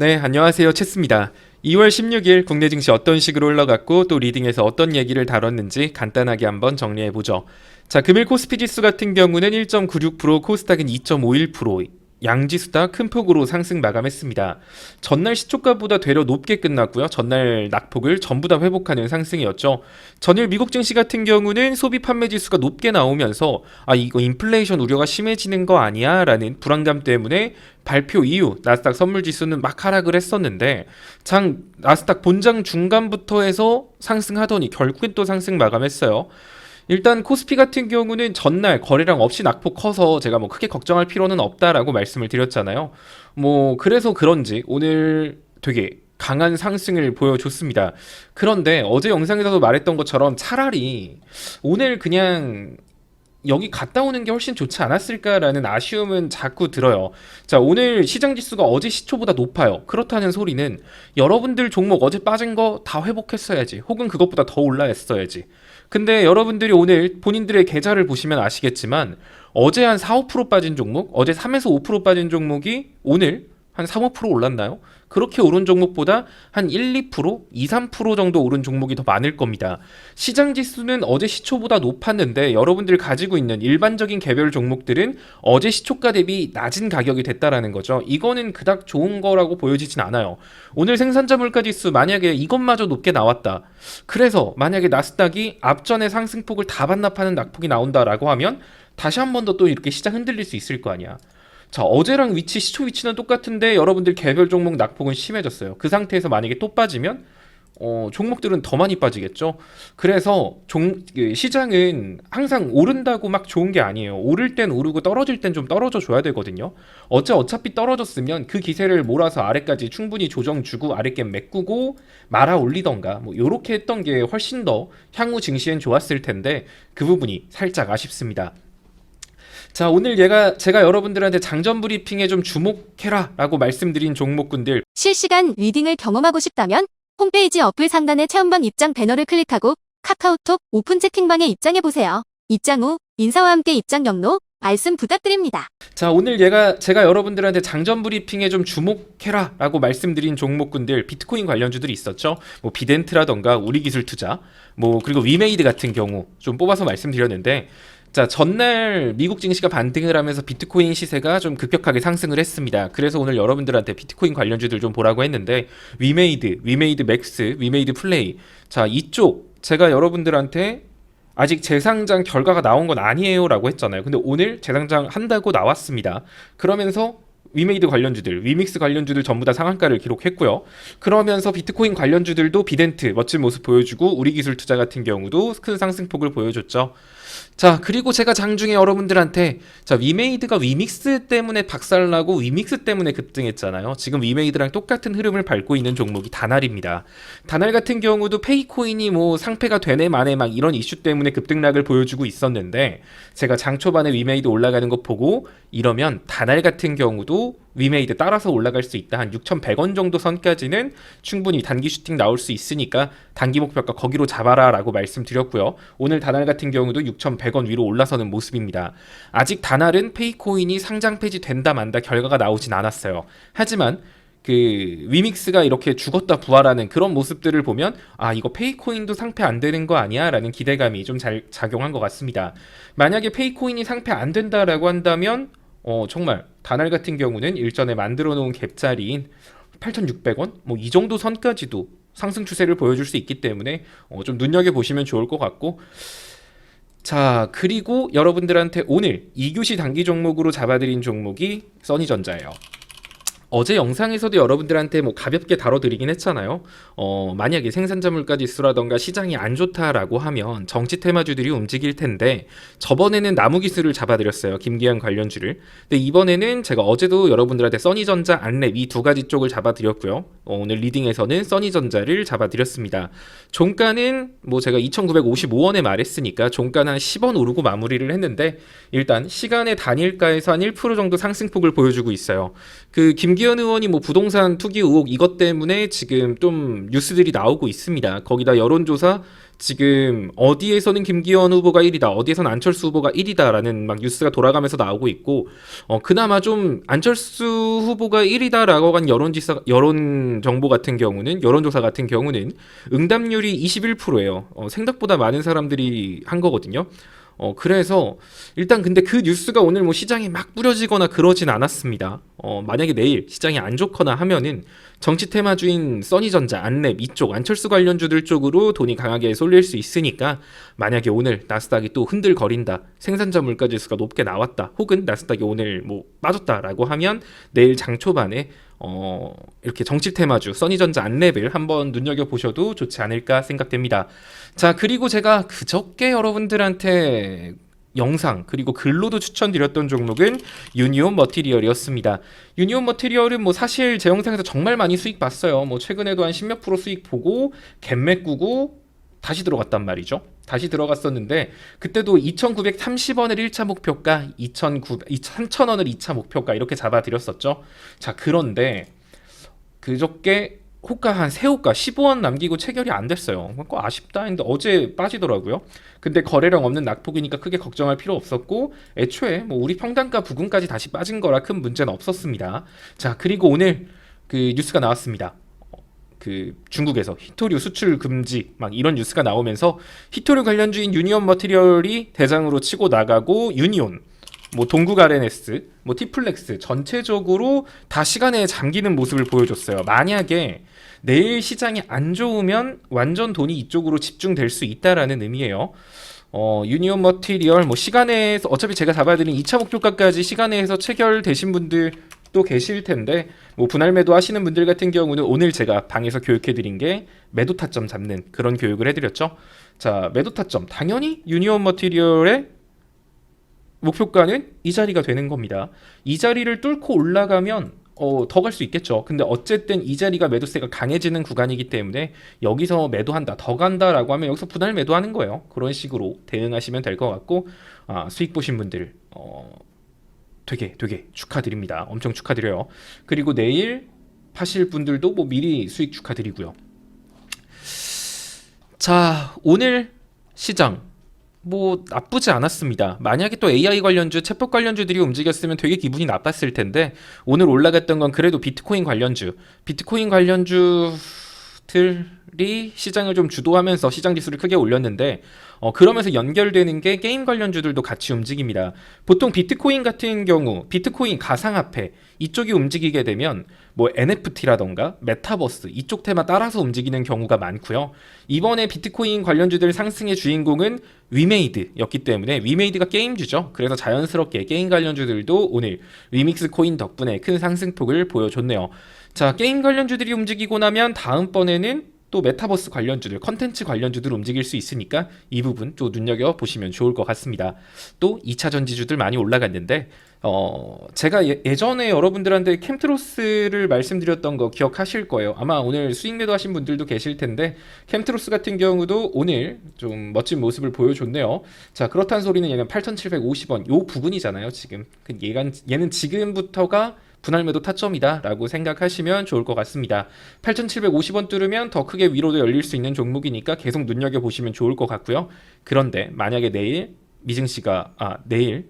네, 안녕하세요. 체스입니다. 2월 16일 국내 증시 어떤 식으로 흘러갔고 또 리딩에서 어떤 얘기를 다뤘는지 간단하게 한번 정리해보죠. 자, 금일 코스피 지수 같은 경우는 1.96%, 코스닥은 2.51%, 양지수 다 큰 폭으로 상승 마감했습니다. 전날 시초가보다 되려 높게 끝났고요. 전날 낙폭을 전부 다 회복하는 상승이었죠. 전일 미국 증시 같은 경우는 소비 판매 지수가 높게 나오면서 이거 인플레이션 우려가 심해지는 거 아니야? 라는 불안감 때문에 발표 이후 나스닥 선물 지수는 막 하락을 했었는데 나스닥 본장 중간부터 해서 상승하더니 결국엔 또 상승 마감했어요. 일단 코스피 같은 경우는 전날 거래량 없이 낙폭 커서 제가 뭐 크게 걱정할 필요는 없다라고 말씀을 드렸잖아요. 뭐 그래서 그런지 오늘 되게 강한 상승을 보여줬습니다. 그런데 어제 영상에서도 말했던 것처럼 차라리 오늘 그냥 여기 갔다 오는 게 훨씬 좋지 않았을까라는 아쉬움은 자꾸 들어요. 자, 오늘 시장 지수가 어제 시초보다 높아요. 그렇다는 소리는 여러분들 종목 어제 빠진 거 다 회복했어야지. 혹은 그것보다 더 올라했어야지. 근데 여러분들이 오늘 본인들의 계좌를 보시면 아시겠지만 어제 한 4, 5% 빠진 종목, 어제 3에서 5% 빠진 종목이 오늘 한 3, 5% 올랐나요? 그렇게 오른 종목보다 한 1, 2%, 2, 3% 정도 오른 종목이 더 많을 겁니다. 시장 지수는 어제 시초보다 높았는데 여러분들 가지고 있는 일반적인 개별 종목들은 어제 시초가 대비 낮은 가격이 됐다라는 거죠. 이거는 그닥 좋은 거라고 보여지진 않아요. 오늘 생산자 물가 지수 만약에 이것마저 높게 나왔다. 그래서 만약에 나스닥이 앞전의 상승폭을 다 반납하는 낙폭이 나온다라고 하면 다시 한 번 더 또 이렇게 시장 흔들릴 수 있을 거 아니야. 자, 어제랑 시초 위치는 똑같은데 여러분들 개별 종목 낙폭은 심해졌어요. 그 상태에서 만약에 또 빠지면 종목들은 더 많이 빠지겠죠. 그래서 시장은 항상 오른다고 막 좋은 게 아니에요. 오를 땐 오르고 떨어질 땐 좀 떨어져 줘야 되거든요. 어차피 떨어졌으면 그 기세를 몰아서 아래까지 충분히 조정 주고 아랫게 메꾸고 말아 올리던가 뭐 요렇게 했던 게 훨씬 더 향후 증시엔 좋았을 텐데 그 부분이 살짝 아쉽습니다. 자, 오늘 제가 여러분들한테 장전 브리핑에 좀 주목해라 라고 말씀드린 종목군들, 실시간 리딩을 경험하고 싶다면 홈페이지 어플 상단의 체험방 입장 배너를 클릭하고 카카오톡 오픈 채팅방에 입장해보세요. 입장 후 인사와 함께 입장 경로 말씀 부탁드립니다. 자, 오늘 제가 여러분들한테 장전 브리핑에 좀 주목해라 라고 말씀드린 종목군들, 비트코인 관련주들이 있었죠. 뭐 비덴트라던가 우리기술투자, 뭐 그리고 위메이드 같은 경우 좀 뽑아서 말씀드렸는데, 자, 전날 미국 증시가 반등을 하면서 비트코인 시세가 좀 급격하게 상승을 했습니다. 그래서 오늘 여러분들한테 비트코인 관련주들 좀 보라고 했는데, 위메이드 맥스, 위메이드 플레이. 자, 이쪽 제가 여러분들한테 아직 재상장 결과가 나온 건 아니에요 라고 했잖아요. 근데 오늘 재상장 한다고 나왔습니다. 그러면서 위메이드 관련주들, 위믹스 관련주들 전부 다 상한가를 기록했고요. 그러면서 비트코인 관련주들도 비덴트 멋진 모습 보여주고 우리기술투자 같은 경우도 큰 상승폭을 보여줬죠. 자, 그리고 제가 장중에 여러분들한테 위메이드가 위믹스 때문에 박살나고 위믹스 때문에 급등했잖아요. 지금 위메이드랑 똑같은 흐름을 밟고 있는 종목이 다날입니다. 다날 같은 경우도 페이코인이 뭐 상패가 되네 마네 막 이런 이슈 때문에 급등락을 보여주고 있었는데, 제가 장 초반에 위메이드 올라가는 거 보고 이러면 다날 같은 경우도 위메이드 따라서 올라갈 수 있다. 한 6,100원 정도 선까지는 충분히 단기 슈팅 나올 수 있으니까 단기 목표가 거기로 잡아라 라고 말씀드렸고요. 오늘 다날 같은 경우도 6,100원 위로 올라서는 모습입니다. 아직 다날은 페이코인이 상장 폐지 된다 만다 결과가 나오진 않았어요. 하지만 그 위믹스가 이렇게 죽었다 부활하는 그런 모습들을 보면 이거 페이코인도 상패 안 되는 거 아니야? 라는 기대감이 좀 잘 작용한 것 같습니다. 만약에 페이코인이 상패 안 된다라고 한다면 정말 다날 같은 경우는 일전에 만들어 놓은 갭자리인 8,600원 뭐 이 정도 선까지도 상승 추세를 보여줄 수 있기 때문에 좀 눈여겨보시면 좋을 것 같고, 자, 그리고 여러분들한테 오늘 2교시 단기 종목으로 잡아드린 종목이 써니전자예요. 어제 영상에서도 여러분들한테 뭐 가볍게 다뤄드리긴 했잖아요. 만약에 생산자 물가 지수라던가 시장이 안 좋다라고 하면 정치 테마주들이 움직일 텐데, 저번에는 나무기술을 잡아드렸어요. 김기현 관련주를. 근데 이번에는 제가 어제도 여러분들한테 써니전자, 안랩 이 두 가지 쪽을 잡아드렸고요. 오늘 리딩에서는 써니전자를 잡아드렸습니다. 종가는 뭐 제가 2,955원에 말했으니까 종가는 한 10원 오르고 마무리를 했는데, 일단 시간의 단일가에서 한 1% 정도 상승폭을 보여주고 있어요. 그 김기현 의원이 뭐 부동산 투기 의혹 이것 때문에 지금 좀 뉴스들이 나오고 있습니다. 거기다 여론조사 지금 어디에서는 김기현 후보가 1위다, 어디에서는 안철수 후보가 1위다라는 막 뉴스가 돌아가면서 나오고 있고, 그나마 좀 안철수 후보가 1위다라고 한 여론 정보 같은 경우는, 여론조사 같은 경우는 응답률이 21%예요. 생각보다 많은 사람들이 한 거거든요. 그래서 일단 근데 그 뉴스가 오늘 뭐 시장에 막 뿌려지거나 그러진 않았습니다. 만약에 내일 시장이 안 좋거나 하면은 정치 테마주인 써니전자, 안랩 이쪽 안철수 관련주들 쪽으로 돈이 강하게 쏠릴 수 있으니까, 만약에 오늘 나스닥이 또 흔들거린다, 생산자 물가지수가 높게 나왔다, 혹은 나스닥이 오늘 뭐 빠졌다라고 하면 내일 장 초반에 이렇게 정치 테마주 써니전자, 안랩을 한번 눈여겨보셔도 좋지 않을까 생각됩니다. 자, 그리고 제가 그저께 여러분들한테 영상 그리고 글로도 추천드렸던 종목은 유니온 머티리얼이었습니다. 유니온 머티리얼은 뭐 사실 제 영상에서 정말 많이 수익 봤어요. 뭐 최근에도 한 10몇 프로 수익 보고 갭맥 꾸고 다시 들어갔단 말이죠. 다시 들어갔었는데 그때도 2,930원을 1차 목표가, 3,000원을 2차 목표가 이렇게 잡아드렸었죠. 자, 그런데 그저께 호가 한 세 호가 15원 남기고 체결이 안 됐어요. 그거 아쉽다 했는데 어제 빠지더라고요. 근데 거래량 없는 낙폭이니까 크게 걱정할 필요 없었고, 애초에 뭐 우리 평단가 부근까지 다시 빠진 거라 큰 문제는 없었습니다. 자, 그리고 오늘 그 뉴스가 나왔습니다. 그 중국에서 히토류 수출 금지 막 이런 뉴스가 나오면서 히토류 관련주인 유니온 머티리얼이 대장으로 치고 나가고, 유니온, 뭐 동국 RNS, 뭐 티플렉스 전체적으로 다 시간에 잠기는 모습을 보여줬어요. 만약에 내일 시장이 안 좋으면 완전 돈이 이쪽으로 집중될 수 있다라는 의미예요. 유니온 머티리얼 뭐 시간에서 어차피 제가 잡아드린 2차 목표가까지 시간에서 체결되신 분들 또 계실 텐데, 뭐 분할 매도 하시는 분들 같은 경우는 오늘 제가 방에서 교육해드린 게 매도 타점 잡는 그런 교육을 해드렸죠. 자, 매도 타점 당연히 유니온 머티리얼의 목표가는 이 자리가 되는 겁니다. 이 자리를 뚫고 올라가면 더 갈 수 있겠죠. 근데 어쨌든 이 자리가 매도세가 강해지는 구간이기 때문에 여기서 매도한다, 더 간다라고 하면 여기서 분할 매도하는 거예요. 그런 식으로 대응하시면 될 것 같고, 수익 보신 분들 되게 축하드립니다. 엄청 축하드려요. 그리고 내일 파실 분들도 뭐 미리 수익 축하드리고요. 자, 오늘 시장 뭐 나쁘지 않았습니다. 만약에 또 AI 관련주, 챗봇 관련주들이 움직였으면 되게 기분이 나빴을 텐데, 오늘 올라갔던 건 그래도 비트코인 관련주들이 시장을 좀 주도하면서 시장 지수를 크게 올렸는데, 그러면서 연결되는 게 게임 관련주들도 같이 움직입니다. 보통 비트코인 같은 경우, 비트코인 가상화폐 이쪽이 움직이게 되면 뭐 NFT라던가 메타버스 이쪽 테마 따라서 움직이는 경우가 많고요. 이번에 비트코인 관련주들 상승의 주인공은 위메이드였기 때문에, 위메이드가 게임주죠. 그래서 자연스럽게 게임 관련주들도 오늘 위믹스 코인 덕분에 큰 상승폭을 보여줬네요. 자, 게임 관련주들이 움직이고 나면 다음번에는 또 메타버스 관련주들, 컨텐츠 관련주들 움직일 수 있으니까 이 부분 또 눈여겨보시면 좋을 것 같습니다. 또 2차 전지주들 많이 올라갔는데, 제가 예전에 여러분들한테 캠트로스를 말씀드렸던 거 기억하실 거예요. 아마 오늘 수익 매도하신 분들도 계실 텐데, 캠트로스 같은 경우도 오늘 좀 멋진 모습을 보여줬네요. 자, 그렇다는 소리는 얘는 8,750원 요 부분이잖아요. 지금 얘는 지금부터가 분할 매도 타점이다 라고 생각하시면 좋을 것 같습니다. 8,750원 뚫으면 더 크게 위로도 열릴 수 있는 종목이니까 계속 눈여겨보시면 좋을 것 같고요. 그런데 만약에 내일 내일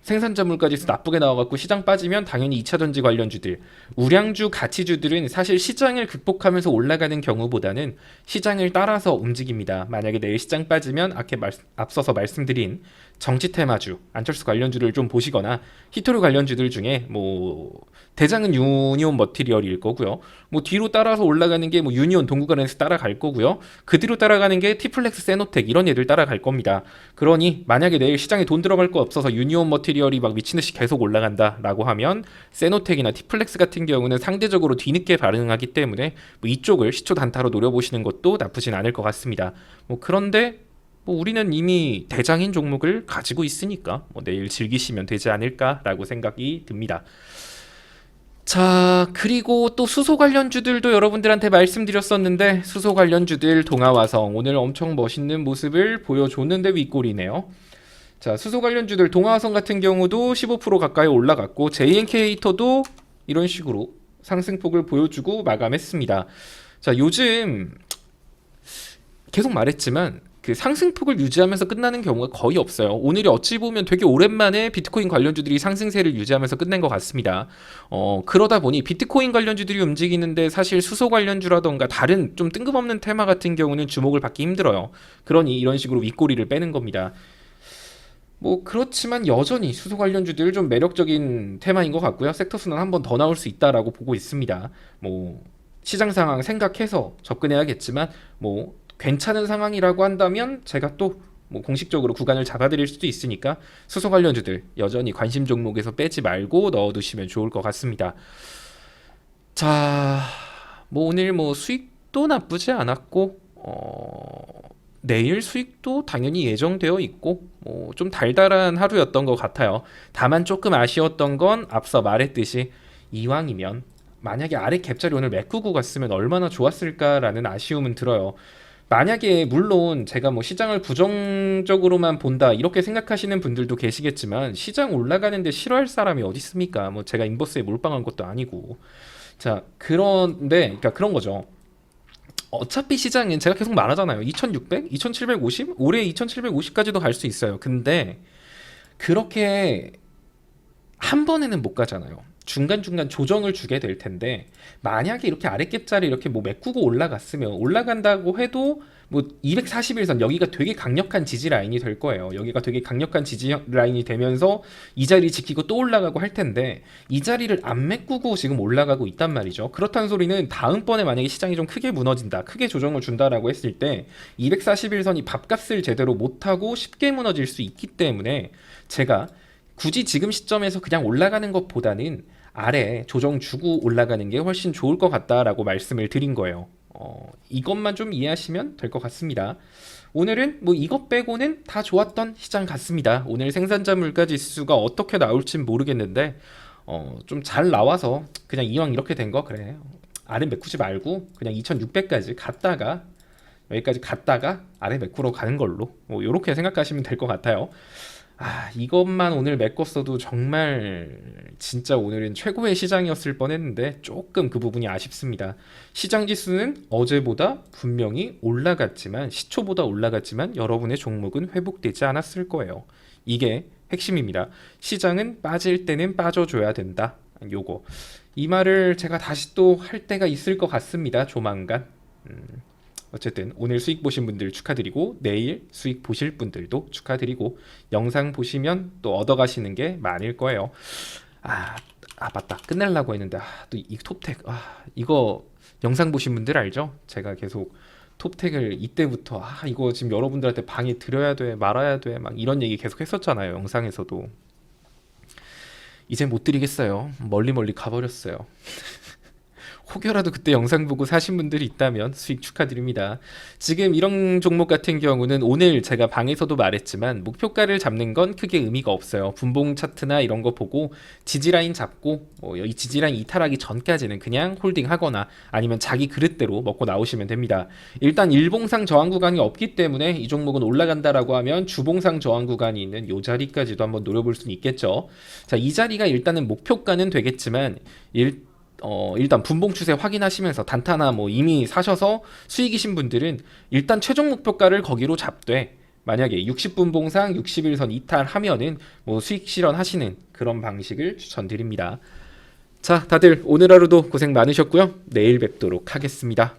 생산자 물가지수 나쁘게 나와갖고 시장 빠지면 당연히 2차 전지 관련주들, 우량주 가치주들은 사실 시장을 극복하면서 올라가는 경우보다는 시장을 따라서 움직입니다. 만약에 내일 시장 빠지면 앞서서 말씀드린 정치 테마주, 안철수 관련주를 좀 보시거나, 히토류 관련주들 중에 뭐 대장은 유니온 머티리얼일 거고요. 뭐 뒤로 따라서 올라가는 게 뭐 유니온, 동국 RNS 따라갈 거고요. 그 뒤로 따라가는 게 티플렉스, 세노텍 이런 애들 따라갈 겁니다. 그러니 만약에 내일 시장에 돈 들어갈 거 없어서 유니온 머티리얼이 막 미친듯이 계속 올라간다라고 하면, 세노텍이나 티플렉스 같은 경우는 상대적으로 뒤늦게 반응하기 때문에 뭐 이쪽을 시초 단타로 노려보시는 것도 나쁘진 않을 것 같습니다. 뭐 그런데 뭐 우리는 이미 대장인 종목을 가지고 있으니까 뭐 내일 즐기시면 되지 않을까라고 생각이 듭니다. 자, 그리고 또 수소 관련주들도 여러분들한테 말씀드렸었는데, 수소 관련주들 동아화성 오늘 엄청 멋있는 모습을 보여줬는데 윗골이네요. 자, 수소 관련주들 동아화성 같은 경우도 15% 가까이 올라갔고, JNK터도 이런 식으로 상승폭을 보여주고 마감했습니다. 자, 요즘 계속 말했지만 그 상승폭을 유지하면서 끝나는 경우가 거의 없어요. 오늘이 어찌 보면 되게 오랜만에 비트코인 관련주들이 상승세를 유지하면서 끝낸 것 같습니다. 그러다 보니 비트코인 관련주들이 움직이는데 사실 수소 관련주라던가 다른 좀 뜬금없는 테마 같은 경우는 주목을 받기 힘들어요. 그러니 이런 식으로 윗꼬리를 빼는 겁니다. 뭐 그렇지만 여전히 수소 관련주들 좀 매력적인 테마인 것 같고요. 섹터 순환 한 번 더 나올 수 있다라고 보고 있습니다. 뭐 시장 상황 생각해서 접근해야겠지만 뭐 괜찮은 상황이라고 한다면 제가 또 뭐 공식적으로 구간을 잡아드릴 수도 있으니까 수소 관련주들 여전히 관심 종목에서 빼지 말고 넣어두시면 좋을 것 같습니다. 자, 뭐 오늘 뭐 수익도 나쁘지 않았고 내일 수익도 당연히 예정되어 있고 뭐 좀 달달한 하루였던 것 같아요. 다만 조금 아쉬웠던 건 앞서 말했듯이 이왕이면 만약에 아래 갭자리 오늘 메꾸고 갔으면 얼마나 좋았을까라는 아쉬움은 들어요. 만약에 물론 제가 뭐 시장을 부정적으로만 본다 이렇게 생각하시는 분들도 계시겠지만 시장 올라가는데 싫어할 사람이 어디 있습니까? 뭐 제가 인버스에 몰빵한 것도 아니고. 자, 그런데 그러니까 그런 거죠. 어차피 시장은 제가 계속 말하잖아요. 2600, 2750, 올해 2750까지도 갈 수 있어요. 근데 그렇게 한 번에는 못 가잖아요. 중간중간 조정을 주게 될 텐데 만약에 이렇게 아랫갭자리 이렇게 뭐 메꾸고 올라갔으면 올라간다고 해도 뭐 241선 여기가 되게 강력한 지지 라인이 될 거예요. 여기가 되게 강력한 지지 라인이 되면서 이 자리 지키고 또 올라가고 할 텐데 이 자리를 안 메꾸고 지금 올라가고 있단 말이죠. 그렇다는 소리는 다음번에 만약에 시장이 좀 크게 무너진다, 크게 조정을 준다라고 했을 때 241선이 밥값을 제대로 못하고 쉽게 무너질 수 있기 때문에 제가 굳이 지금 시점에서 그냥 올라가는 것보다는 아래 조정 주고 올라가는 게 훨씬 좋을 것 같다라고 말씀을 드린 거예요. 이것만 좀 이해하시면 될 것 같습니다. 오늘은 뭐 이것 빼고는 다 좋았던 시장 같습니다. 오늘 생산자 물가 지수가 어떻게 나올진 모르겠는데 좀 잘 나와서 그냥 이왕 이렇게 된 거 그래. 아래 메꾸지 말고 그냥 2600까지 갔다가 여기까지 갔다가 아래 메꾸러 가는 걸로 뭐 이렇게 생각하시면 될 것 같아요. 이것만 오늘 메꿨어도 정말 진짜 오늘은 최고의 시장이었을 뻔했는데 조금 그 부분이 아쉽습니다. 시장 지수는 어제보다 분명히 올라갔지만 시초보다 올라갔지만 여러분의 종목은 회복되지 않았을 거예요. 이게 핵심입니다. 시장은 빠질 때는 빠져줘야 된다. 요거 이 말을 제가 다시 또 할 때가 있을 것 같습니다. 조만간. 어쨌든 오늘 수익 보신 분들 축하드리고 내일 수익 보실 분들도 축하드리고 영상 보시면 또 얻어가시는 게 많을 거예요. 맞다. 끝내려고 했는데 또 이 톱텍 이거 영상 보신 분들 알죠? 제가 계속 톱텍을 이때부터 이거 지금 여러분들한테 방에 드려야 돼 말아야 돼 막 이런 얘기 계속 했었잖아요. 영상에서도. 이제 못 드리겠어요. 멀리 가버렸어요. 혹여라도 그때 영상 보고 사신 분들이 있다면 수익 축하드립니다. 지금 이런 종목 같은 경우는 오늘 제가 방에서도 말했지만 목표가를 잡는 건 크게 의미가 없어요. 분봉 차트나 이런 거 보고 지지라인 잡고 이 지지라인 이탈하기 전까지는 그냥 홀딩하거나 아니면 자기 그릇대로 먹고 나오시면 됩니다. 일단 일봉상 저항 구간이 없기 때문에 이 종목은 올라간다라고 하면 주봉상 저항 구간이 있는 이 자리까지도 한번 노려볼 수는 있겠죠. 자, 이 자리가 일단은 목표가는 되겠지만 일단 분봉 추세 확인하시면서 단타나 뭐 이미 사셔서 수익이신 분들은 일단 최종 목표가를 거기로 잡되 만약에 60분봉상 61선 이탈하면은 뭐 수익 실현하시는 그런 방식을 추천드립니다. 자, 다들 오늘 하루도 고생 많으셨고요. 내일 뵙도록 하겠습니다.